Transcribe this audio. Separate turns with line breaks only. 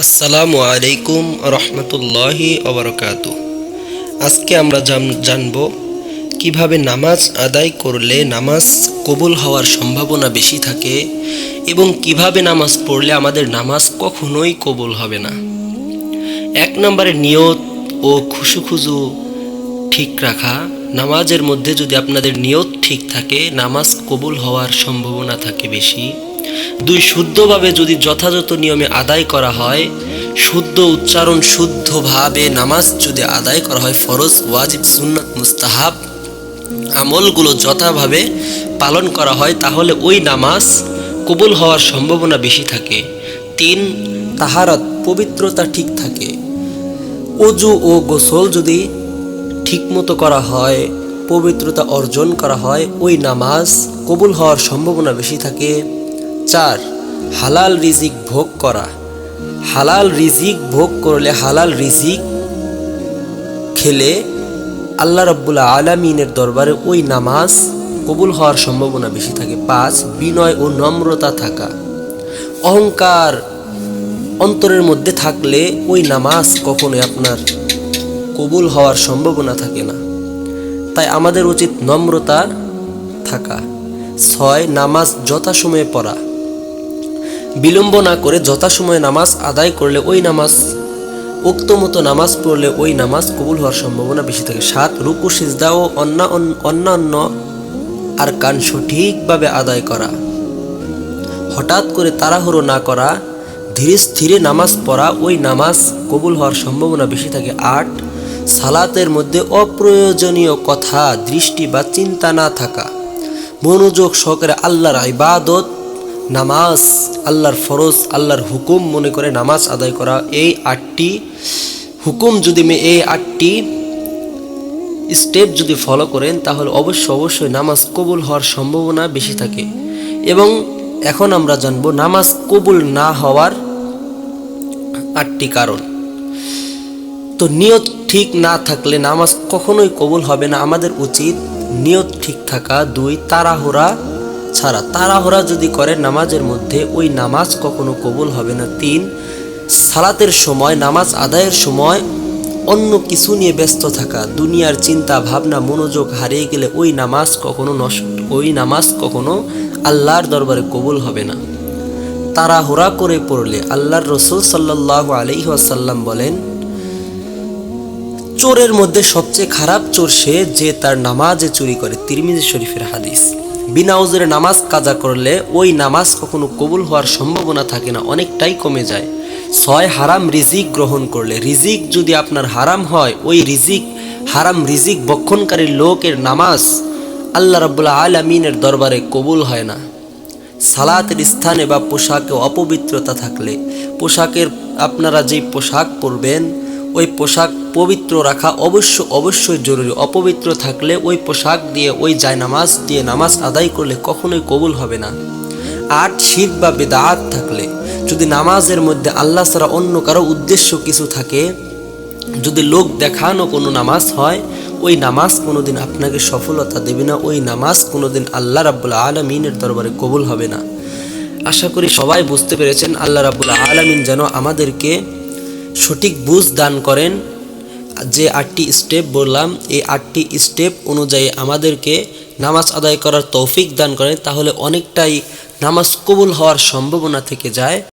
আসসালামু আলাইকুম রহমতুল্লাহি ওবরকাতু। আজকে আমরা জানব কিভাবে নামাজ আদায় করলে নামাজ কবুল হওয়ার সম্ভাবনা বেশি থাকে এবং কিভাবে নামাজ পড়লে আমাদের নামাজ কখনোই কবুল হবে না। এক নম্বরে নিয়ত ও খুশু ঠিক রাখা। নামাজের মধ্যে যদি আপনাদের নিয়ত ঠিক থাকে, নামাজ কবুল হওয়ার সম্ভাবনা থাকে বেশি। দুই, শুদ্ধভাবে যদি যথাযথ নিয়মে আদায় করা হয়, শুদ্ধ উচ্চারণ শুদ্ধভাবে নামাজ যদি আদায় করা হয়, ফরজ ওয়াজিব সুন্নাত মুস্তাহাব আমলগুলো যথাভাবে পালন করা হয়, তাহলে ওই নামাজ কবুল হওয়ার সম্ভাবনা বেশি থাকে। তিন, তাহারাত পবিত্রতা ঠিক থাকে। অজু ও গোসল যদি ঠিকমতো করা হয়, পবিত্রতা অর্জন করা হয়, ওই নামাজ কবুল হওয়ার সম্ভাবনা বেশি থাকে। চার, হালাল রিজিক ভোগ করা। হালাল রিজিক ভোগ করলে, হালাল রিজিক খেলে আল্লাহ রাব্বুল আলামিনের দরবারে ওই নামাজ কবুল হওয়ার সম্ভাবনা বেশি থাকে। পাঁচ, বিনয় ও নম্রতা থাকা। অহংকার অন্তরের মধ্যে থাকলে ওই নামাজ কখনোই আপনার কবুল হওয়ার সম্ভাবনা থাকে না, তাই আমাদের উচিত নম্রতা থাকা। ছয়, নামাজ যথাসময়ে পড়া। বিলম্ব না করে যথাসময়ে নামাজ আদায় করলে ওই নামাজ উক্ত মতো নামাজ পড়লে ওই নামাজ কবুল হওয়ার সম্ভাবনা বেশি থাকে। সাত, রুকু সিজদা ও অন্যান্য আরকান সঠিকভাবে আদায় করা। হঠাৎ করে তাড়াহুড়ো না করা, ধীরে স্থিরে নামাজ পড়া, ওই নামাজ কবুল হওয়ার সম্ভাবনা বেশি থাকে। আট, সালাতের মধ্যে অপ্রয়োজনীয় কথা, দৃষ্টি বা চিন্তা না থাকা। মনোযোগ সহকারে আল্লাহর ইবাদত, নামাজ, আল্লাহর ফরজ, আল্লাহর হুকুম মনে করে নামাজ আদায় করা। এই আটটি হুকুম যদি এই আটটি স্টেপ যদি ফলো করেন, তাহলে অবশ্যই নামাজ কবুল হওয়ার সম্ভাবনা বেশি থাকে। এবং এখন আমরা জানব নামাজ কবুল না হওয়ার আটটি কারণ। তো নিয়ত ঠিক না থাকলে নামাজ কখনোই কবুল হবে না। আমাদের উচিত নিয়ত ঠিক থাকা। দুই, তাড়াহুড়া ছাড়া। তাড়াহুড়া যদি করেন নামাজের মধ্যে, ওই নামাজ কখনো কবুল হবে না। তিন, সালাতের সময়, নামাজ আদায়ের সময় অন্য কিছু নিয়ে ব্যস্ত থাকা। দুনিয়ার চিন্তা ভাবনা মনোযোগ হারিয়ে গেলে ওই নামাজ কখনো আল্লাহর দরবারে কবুল হবে না। তাড়াহুড়া করে পড়লে আল্লাহর রাসূল সাল্লাল্লাহু আলাইহি ওয়াসাল্লাম বলেন, চোরের মধ্যে সবচেয়ে খারাপ চোর সে যে তার নামাজে চুরি করে। তিরমিজি শরীফের হাদিস। বিনা উযরে নামাজ কাজা করলে ওই নামাজ কখনো কবুল হওয়ার সম্ভাবনা থাকে না, অনেকটাই কমে যায়। ছয়, হারাম রিজিক গ্রহণ করলে। রিজিক যদি আপনার হারাম হয়, ওই হারাম রিজিক ভক্ষণকারী লোকের নামাজ আল্লাহ রাব্বুল আলামিনের দরবারে কবুল হয় না। সালাতের স্থানে বা পোশাকে অপবিত্রতা থাকলে, আপনারা যেই পোশাক পরবেন ওই পোশাক পবিত্র রাখা অবশ্যই জরুরি। অপবিত্র থাকলে ওই পোশাক দিয়ে, ওই জায়নামাজ দিয়ে নামাজ আদায় করলে কখনোই কবুল হবে না। আট, শিরক বা বিদআত থাকলে। যদি নামাজের মধ্যে আল্লাহ ছাড়া অন্য কারো উদ্দেশ্য কিছু থাকে, যদি লোক দেখানো কোনো নামাজ হয়, ওই নামাজ কোনোদিন আপনাকে সফলতা দেবে না। ওই নামাজ কোনোদিন আল্লাহ রাব্বুল আলামিনের দরবারে কবুল হবে না। আশা করি সবাই বুঝতে পেরেছেন। আল্লাহ রাব্বুল আলামিন যেন আমাদেরকে সঠিক বুঝ দান করেন। যে আটটি স্টেপ বললাম, এই আটটি স্টেপ অনুযায়ী আমাদেরকে নামাজ আদায় করার তৌফিক দান করেন, তাহলে অনেকটাই নামাজ কবুল হওয়ার সম্ভাবনা থেকে যায়।